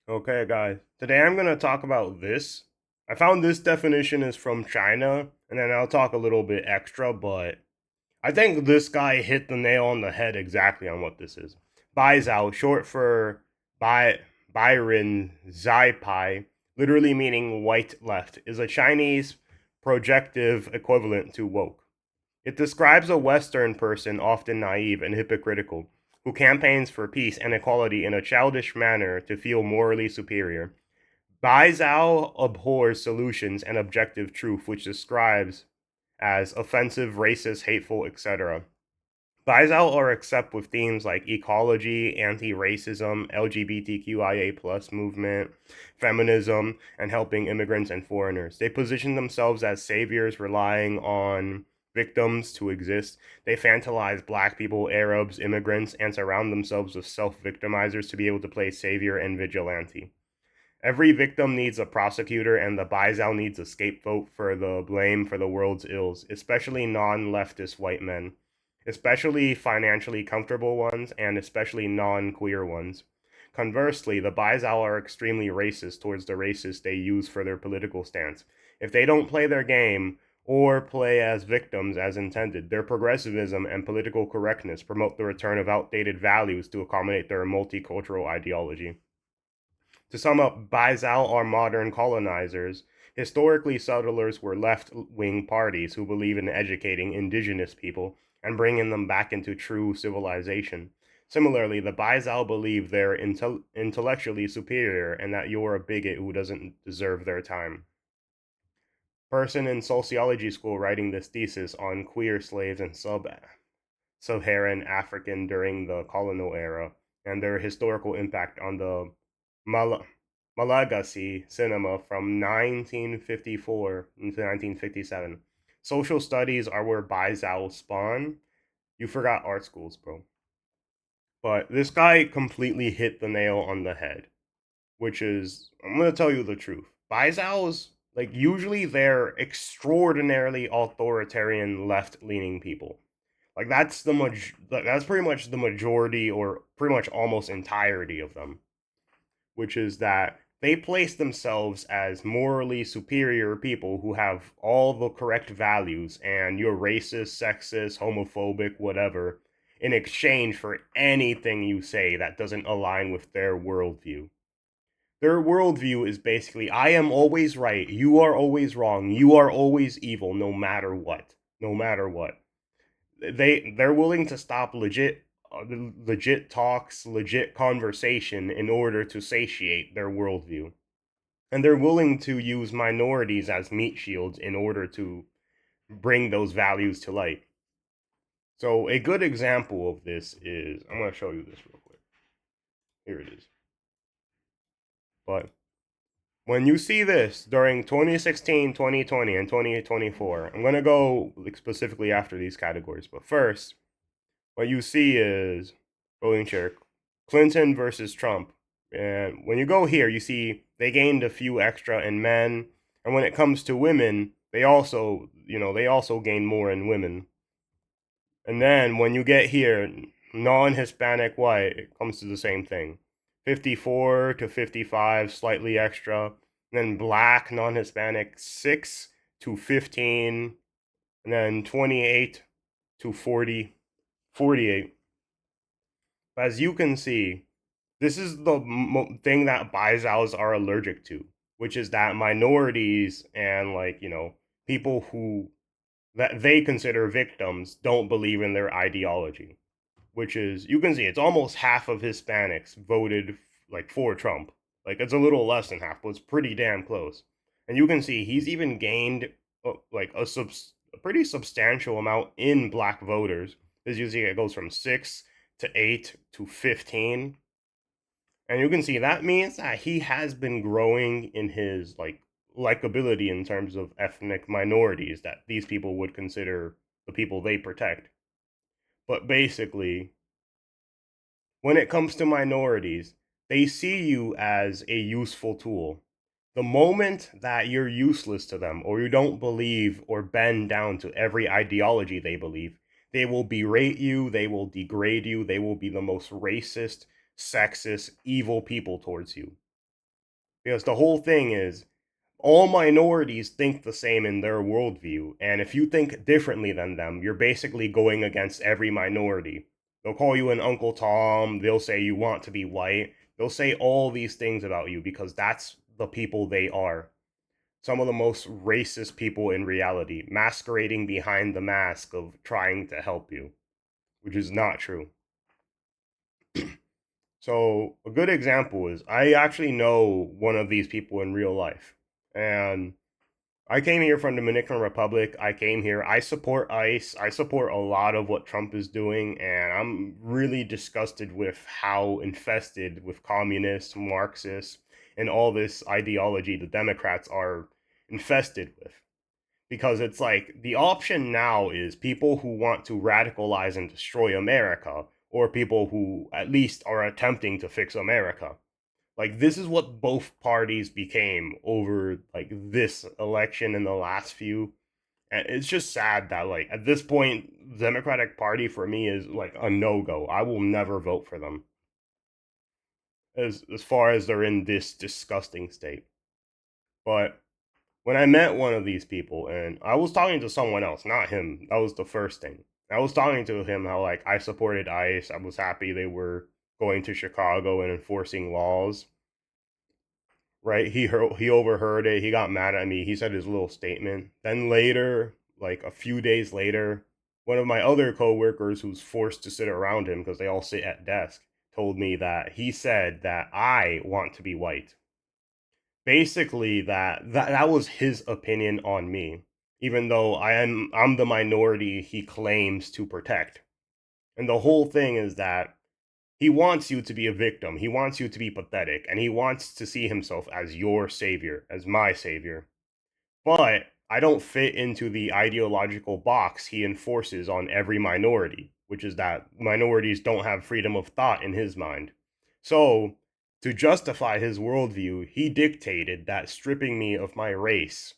Okay, guys. Today I'm going to talk about this. I found this definition is from China, and then I'll talk a little bit extra, but I think this guy hit the nail on the head exactly on what this is. Baizuo, short for Bai, Byron Zaipai, literally meaning white left, is a Chinese projective equivalent to woke. It describes a Western person, often naive and hypocritical, who campaigns for peace and equality in a childish manner to feel morally superior. Baizuo abhors solutions and objective truth, which describes as offensive, racist, hateful, etc. Baizuo are accept with themes like ecology, anti-racism, LGBTQIA plus movement, feminism, and helping immigrants and foreigners. They position themselves as saviors, relying on victims to exist. They fantasize black people, Arabs, immigrants, and surround themselves with self-victimizers to be able to play savior and vigilante. Every victim needs a prosecutor, and the Baizuo needs a scapegoat for the blame for the world's ills, especially non-leftist white men, especially financially comfortable ones, and especially non-queer ones. Conversely, the Baizuo are extremely racist towards the racists they use for their political stance. If they don't play their game or play as victims as intended, their progressivism and political correctness promote the return of outdated values to accommodate their multicultural ideology. To sum up, Baizuo are modern colonizers. Historically, settlers were left-wing parties who believe in educating indigenous people and bringing them back into true civilization. Similarly, the Baizuo believe they're intellectually superior and that you're a bigot who doesn't deserve their time. Person in sociology school writing this thesis on queer slaves and sub-Saharan African during the colonial era and their historical impact on the Mal- Malagasy cinema from 1954 to 1957. Social studies are where Baizuo spawn. You forgot art schools, bro. But this guy completely hit the nail on the head, which is, I'm gonna tell you the truth. Baizuo's, like, usually they're extraordinarily authoritarian left-leaning people. Like that's pretty much the majority or pretty much almost entirety of them, which is that they place themselves as morally superior people who have all the correct values, and you're racist, sexist, homophobic, whatever, in exchange for anything you say that doesn't align with their worldview. Their worldview is basically, I am always right, you are always wrong, you are always evil, no matter what. No matter what. They're willing to stop legit talks, legit conversation in order to satiate their worldview. And they're willing to use minorities as meat shields in order to bring those values to light. So a good example of this is, I'm going to show you this real quick. Here it is. But when you see this during 2016, 2020, and 2024, I'm going to go specifically after these categories. But first, what you see is voting share Clinton versus Trump. And when you go here, you see they gained a few extra in men. And when it comes to women, they also gain more in women. And then when you get here, non-Hispanic white, it comes to the same thing. 54 to 55, slightly extra. And then black, non-Hispanic, 6 to 15. And then 28 to 40, 48. As you can see, this is the thing that Baizaos are allergic to, which is that minorities and, like, people who that they consider victims don't believe in their ideology, which is, you can see it's almost half of Hispanics voted like for Trump. Like, it's a little less than half, but it's pretty damn close. And you can see he's even gained like a pretty substantial amount in black voters. As you see, it goes from 6 to 8 to 15. And you can see that means that he has been growing in his like likability in terms of ethnic minorities that these people would consider the people they protect. But basically, when it comes to minorities, they see you as a useful tool. The moment that you're useless to them, or you don't believe or bend down to every ideology they believe, they will berate you, they will degrade you, they will be the most racist, sexist, evil people towards you. Because the whole thing is all minorities think the same in their worldview, and if you think differently than them, you're basically going against every minority. They'll call you an Uncle Tom, they'll say you want to be white, they'll say all these things about you because that's the people they are. Some of the most racist people in reality, masquerading behind the mask of trying to help you, which is not true. So, a good example is I actually know one of these people in real life. And I came here from Dominican Republic. I came here. I support ICE. I support a lot of what Trump is doing, and I'm really disgusted with how infested with communists, Marxists, and all this ideology the Democrats are infested with. Because it's like the option now is people who want to radicalize and destroy America, or people who at least are attempting to fix America. Like this is what both parties became over like this election and the last few. And it's just sad that like at this point, the Democratic Party for me is like a no-go. I will never vote for them as far as they're in this disgusting state. But when I met one of these people, and I was talking to someone else, not him. That was the first thing. I was talking to him how like I supported ICE. I was happy they were going to Chicago and enforcing laws. Right? He overheard it. He got mad at me. He said his little statement. Then later, like a few days later, one of my other coworkers who's forced to sit around him because they all sit at desk told me that he said that I want to be white. Basically, that was his opinion on me, even though I'm the minority he claims to protect. And the whole thing is that he wants you to be a victim. He wants you to be pathetic, and he wants to see himself as your savior, as my savior. But I don't fit into the ideological box he enforces on every minority, which is that minorities don't have freedom of thought in his mind. So, to justify his worldview, he dictated that stripping me of my race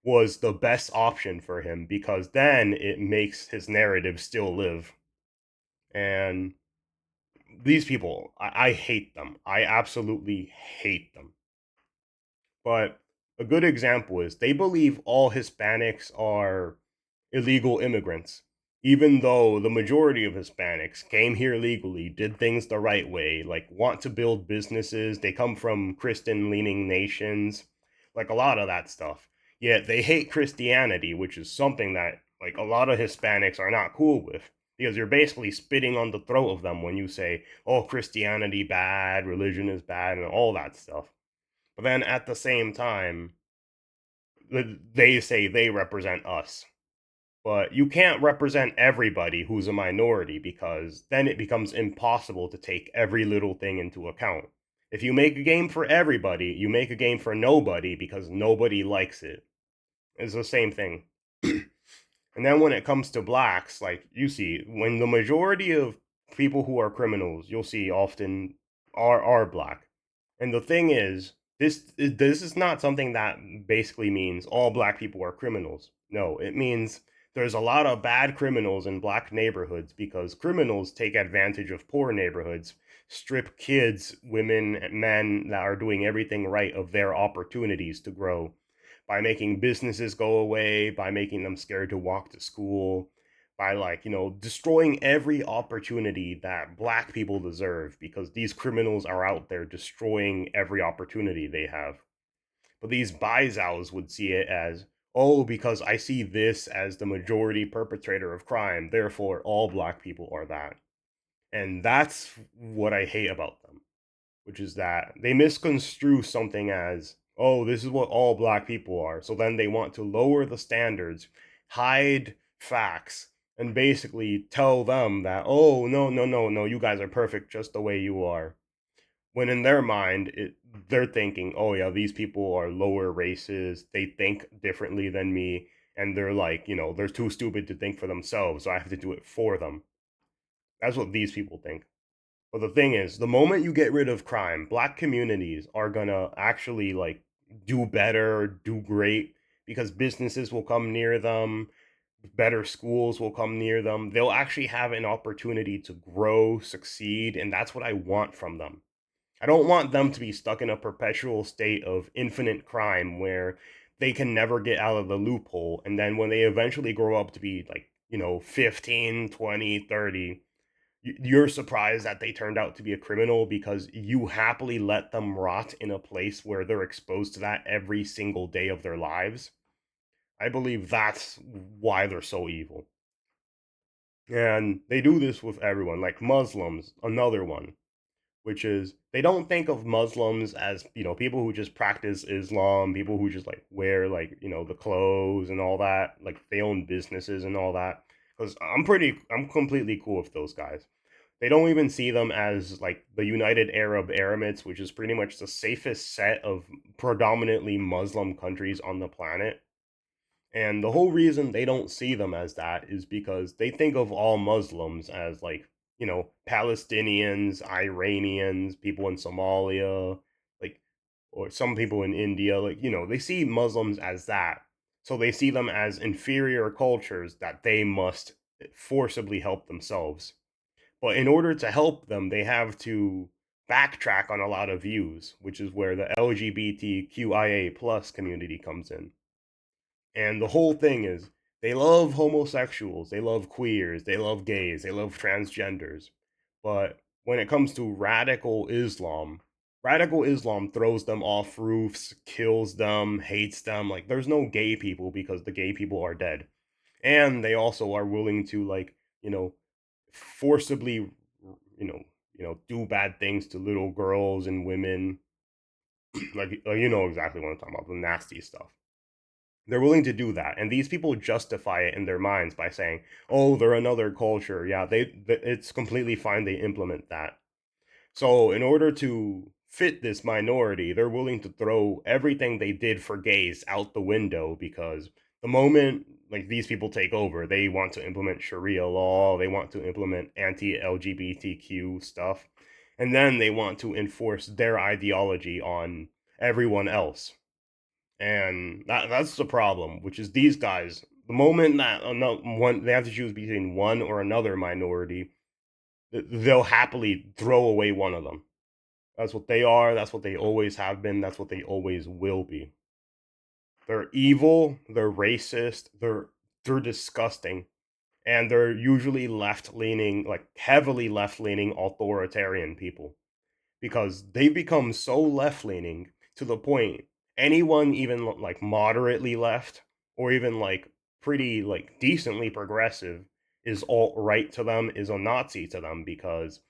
was the best option for him because then it makes his narrative still live. And these people, I hate them. I absolutely hate them. But a good example is they believe all Hispanics are illegal immigrants, even though the majority of Hispanics came here legally, did things the right way, like want to build businesses. They come from Christian leaning nations, like a lot of that stuff. Yet they hate Christianity, which is something that like a lot of Hispanics are not cool with because you're basically spitting on the throat of them when you say, oh, Christianity bad, religion is bad, and all that stuff. But then at the same time, they say they represent us. But you can't represent everybody who's a minority because then it becomes impossible to take every little thing into account. If you make a game for everybody, you make a game for nobody because nobody likes it. It's the same thing. And then when it comes to blacks, like you see, when the majority of people who are criminals, you'll see often are black. And the thing is, this is not something that basically means all black people are criminals. No, it means there's a lot of bad criminals in black neighborhoods because criminals take advantage of poor neighborhoods, strip kids, women, men that are doing everything right of their opportunities to grow by making businesses go away, by making them scared to walk to school, by like, destroying every opportunity that black people deserve because these criminals are out there destroying every opportunity they have. But these Baizuos would see it as, oh, because I see this as the majority perpetrator of crime, therefore all black people are that. And that's what I hate about them, which is that they misconstrue something as, oh, this is what all black people are. So then they want to lower the standards, hide facts, and basically tell them that, oh, no, no, no, no, you guys are perfect just the way you are. When in their mind, they're thinking, oh, yeah, these people are lower races. They think differently than me. And they're like, they're too stupid to think for themselves. So I have to do it for them. That's what these people think. But the thing is, the moment you get rid of crime, black communities are gonna actually like do better, do great because businesses will come near them, better schools will come near them. They'll actually have an opportunity to grow, succeed, and that's what I want from them. I don't want them to be stuck in a perpetual state of infinite crime where they can never get out of the loophole. And then when they eventually grow up to be like, 15, 20, 30, you're surprised that they turned out to be a criminal because you happily let them rot in a place where they're exposed to that every single day of their lives. I believe that's why they're so evil. And they do this with everyone, like Muslims, another one, which is they don't think of Muslims as, people who just practice Islam, people who just like wear like, the clothes and all that, like they own businesses and all that. Because I'm completely cool with those guys. They don't even see them as like the United Arab Emirates, which is pretty much the safest set of predominantly Muslim countries on the planet. And the whole reason they don't see them as that is because they think of all Muslims as like, Palestinians, Iranians, people in Somalia, like, or some people in India, like, they see Muslims as that. So they see them as inferior cultures that they must forcibly help themselves. But in order to help them, they have to backtrack on a lot of views, which is where the LGBTQIA plus community comes in. And the whole thing is they love homosexuals, they love queers, they love gays, they love transgenders. But when it comes to radical Islam throws them off roofs, kills them, hates them. Like there's no gay people because the gay people are dead. And they also are willing to like, forcibly, do bad things to little girls and women. Like you know exactly what I'm talking about, the nasty stuff. They're willing to do that, and these people justify it in their minds by saying, "Oh, they're another culture." Yeah, it's completely fine. They implement that. So, in order to fit this minority, they're willing to throw everything they did for gays out the window because the moment like these people take over, they want to implement Sharia law, they want to implement anti-LGBTQ stuff, and then they want to enforce their ideology on everyone else. And that's the problem, which is these guys. The moment that one they have to choose between one or another minority, they'll happily throw away one of them. That's what they are. That's what they always have been. That's what they always will be. They're evil. They're racist. They're disgusting, and they're usually left leaning, like heavily left leaning authoritarian people because they've become so left leaning to the point anyone even like moderately left or even like pretty like decently progressive is alt right to them, is a Nazi to them because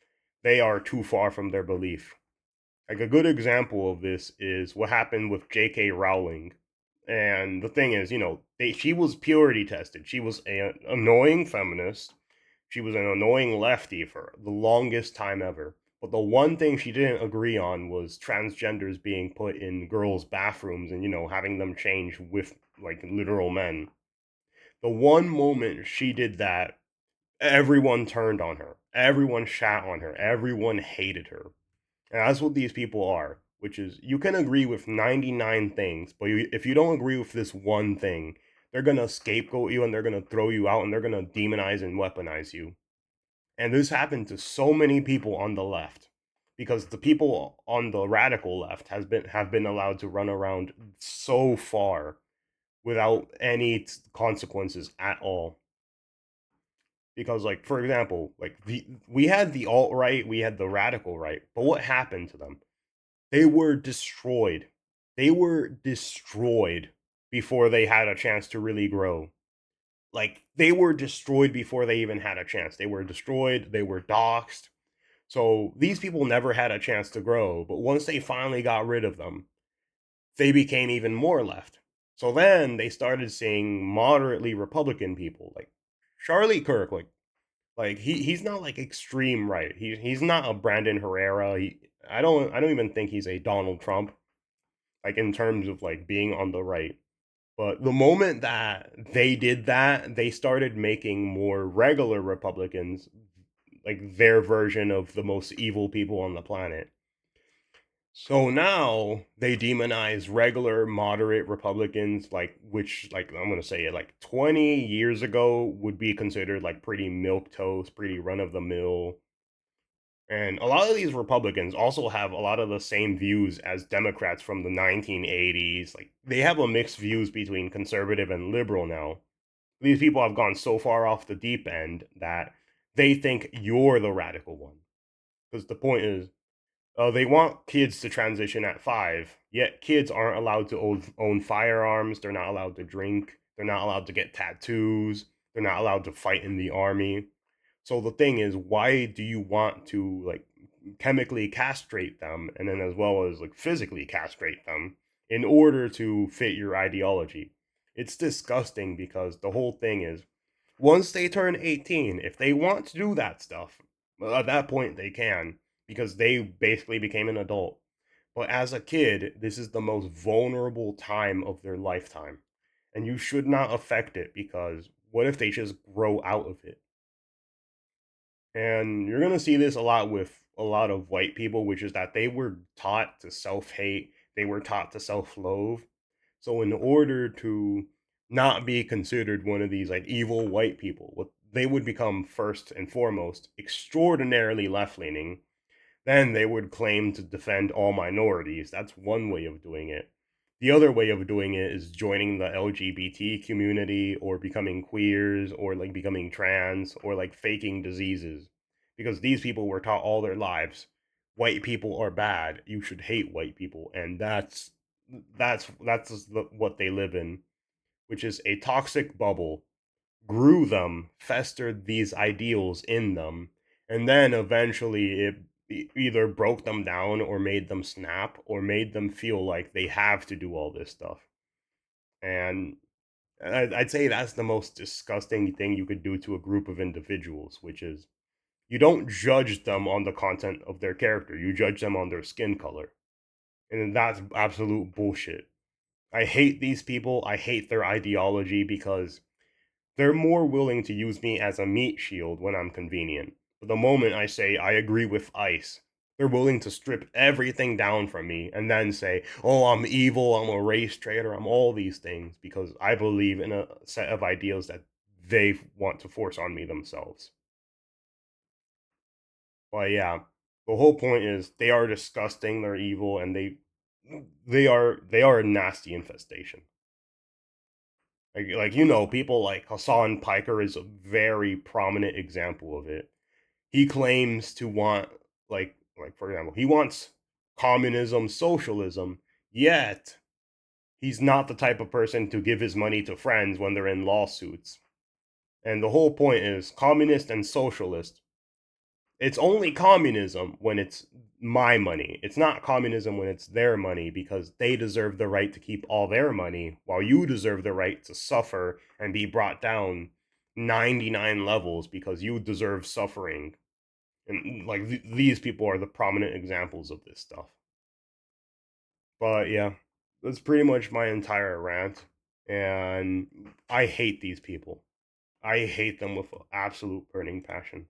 they are too far from their belief. Like a good example of this is what happened with J.K. Rowling. And the thing is, she was purity tested. She was an annoying feminist. She was an annoying lefty for the longest time ever. But the one thing she didn't agree on was transgenders being put in girls' bathrooms and, having them change with like literal men. The one moment she did that, everyone turned on her. Everyone shat on her. Everyone hated her. And that's what these people are, which is you can agree with 99 things, but if you don't agree with this one thing, they're going to scapegoat you and they're going to throw you out and they're going to demonize and weaponize you. And this happened to so many people on the left because the people on the radical left have been allowed to run around so far without any consequences at all. Because like for example, like we had the alt right, we had the radical right, but what happened to them? They were destroyed. They were destroyed before they had a chance to really grow. Like they were destroyed before they even had a chance. They were destroyed, they were doxxed. So these people never had a chance to grow, but once they finally got rid of them, they became even more left. So then they started seeing moderately Republican people like Charlie Kirk, like he's not like extreme right. He's not a Brandon Herrera. I don't even think he's a Donald Trump, like in terms of like being on the right. But the moment that they did that, they started making more regular Republicans like their version of the most evil people on the planet. So now they demonize regular moderate Republicans, like which like I'm gonna say it like 20 years ago would be considered like pretty milk toast, pretty run of the mill. And a lot of these Republicans also have a lot of the same views as Democrats from the 1980s. Like, they have a mixed views between conservative and liberal now. These people have gone so far off the deep end that they think you're the radical one. Because the point is, they want kids to transition at 5, yet kids aren't allowed to own firearms. They're not allowed to drink. They're not allowed to get tattoos. They're not allowed to fight in the army. So the thing is, why do you want to like chemically castrate them and then as well as like physically castrate them in order to fit your ideology? It's disgusting because the whole thing is once they turn 18, if they want to do that stuff, well, at that point they can because they basically became an adult. But as a kid, this is the most vulnerable time of their lifetime. And you should not affect it because what if they just grow out of it? And you're going to see this a lot with a lot of white people, which is that they were taught to self hate, they were taught to self loathe. So, in order to not be considered one of these like evil white people, what they would become first and foremost extraordinarily left leaning, then they would claim to defend all minorities. That's one way of doing it. The other way of doing it is joining the LGBT community or becoming queers or like becoming trans or like faking diseases. Because these people were taught all their lives white people are bad. You should hate white people, and that's what they live in, which is a toxic bubble grew them, festered these ideals in them, and then eventually it either broke them down or made them snap or made them feel like they have to do all this stuff. And I'd say that's the most disgusting thing you could do to a group of individuals, which is you don't judge them on the content of their character, you judge them on their skin color. And that's absolute bullshit. I hate these people. I hate their ideology because they're more willing to use me as a meat shield when I'm convenient. But the moment I say I agree with ICE, they're willing to strip everything down from me and then say, oh, I'm evil, I'm a race traitor, I'm all these things because I believe in a set of ideals that they want to force on me themselves. But yeah, the whole point is they are disgusting, they're evil, and they are a nasty infestation. Like people like Hassan Piker is a very prominent example of it. He claims to want like for example, he wants communism, socialism, yet he's not the type of person to give his money to friends when they're in lawsuits. And the whole point is communist and socialist, it's only communism when it's my money. It's not communism when it's their money because they deserve the right to keep all their money while you deserve the right to suffer and be brought down 99 levels because you deserve suffering. And like these people are the prominent examples of this stuff. But yeah, that's pretty much my entire rant. And I hate these people. I hate them with absolute burning passion.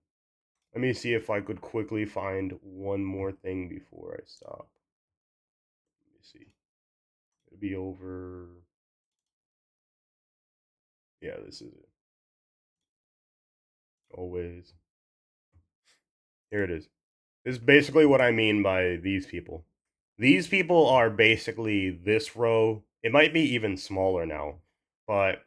Let me see if I could quickly find one more thing before I stop. Let me see. It'll be over. Yeah, this is it. Always. Here it is. This is basically what I mean by these people. These people are basically this row. It might be even smaller now, but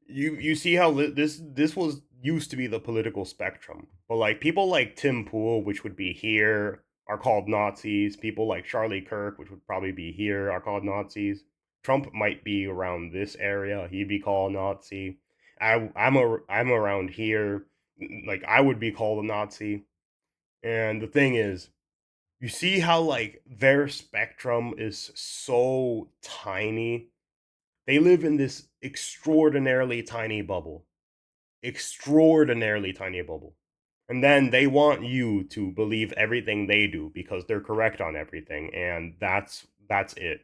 you see how this was used to be the political spectrum, but like people like Tim Pool, which would be here, are called Nazis. People like Charlie Kirk, which would probably be here, are called Nazis. Trump might be around this area, he'd be called Nazi. I'm around here, like I would be called a Nazi. And the thing is, you see how like their spectrum is so tiny. They live in this extraordinarily tiny bubble, extraordinarily tiny bubble. And then they want you to believe everything they do because they're correct on everything, and that's it.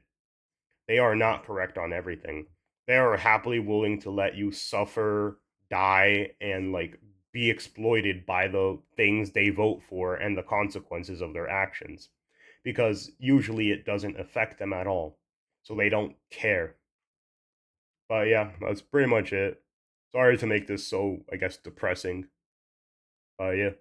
They are not correct on everything. They are happily willing to let you suffer, die, and like be exploited by the things they vote for and the consequences of their actions. Because usually it doesn't affect them at all. So they don't care. But yeah, that's pretty much it. Sorry to make this so, I guess, depressing. Yeah.